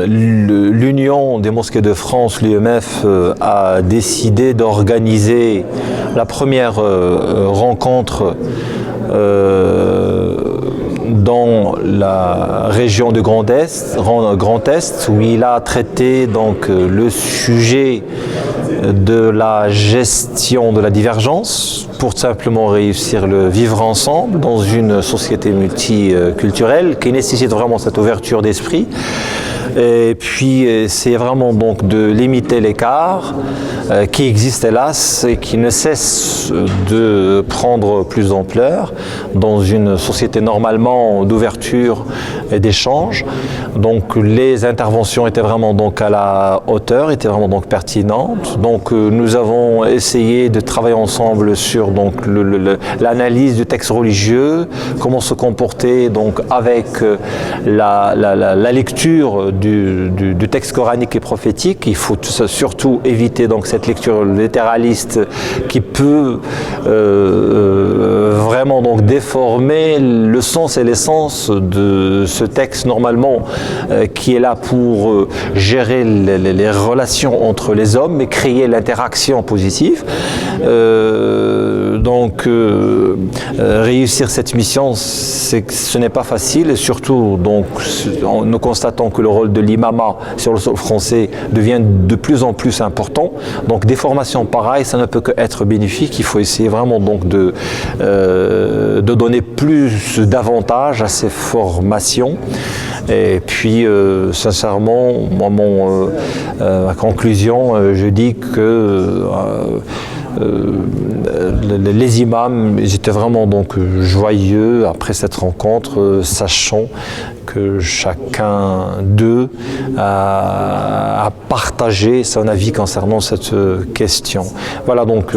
L'Union des mosquées de France, l'UMF, a décidé d'organiser la première rencontre dans la région de Grand Est, où il a traité donc le sujet de la gestion de la divergence pour simplement réussir le vivre ensemble dans une société multiculturelle qui nécessite vraiment cette ouverture d'esprit. Et puis c'est vraiment donc de limiter l'écart qui existe hélas et qui ne cesse de prendre plus d'ampleur dans une société normalement d'ouverture et d'échange. Donc les interventions étaient vraiment donc à la hauteur, étaient vraiment donc pertinentes. Donc nous avons essayé de travailler ensemble sur donc l'analyse du texte religieux, comment se comporter donc avec la lecture du texte coranique et prophétique. Il faut surtout éviter donc cette lecture littéraliste qui peut vraiment donc déformer le sens et l'essence de ce texte normalement qui est là pour gérer les relations entre les hommes et créer l'interaction positive. Réussir cette mission, ce n'est pas facile et surtout donc nous constatons que le rôle de l'imama sur le sol français devient de plus en plus important. Donc des formations pareilles, ça ne peut qu'être bénéfique. Il faut essayer vraiment donc de donner plus d'avantages à ces formations. Et puis sincèrement, moi ma conclusion, je dis que les imams, ils étaient vraiment donc joyeux après cette rencontre, sachant que chacun d'eux a partagé son avis concernant cette question. Voilà, donc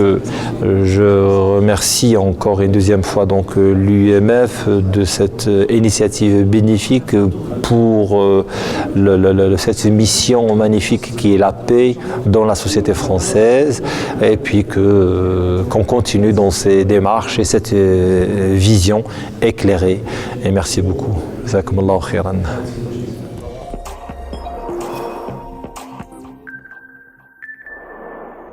je remercie encore une deuxième fois donc l'UMF de cette initiative bénéfique pour cette mission magnifique qui est la paix dans la société française, et puis qu'on continue dans ces démarches et cette vision éclairée. Et merci beaucoup. Jazakumullahu khairan.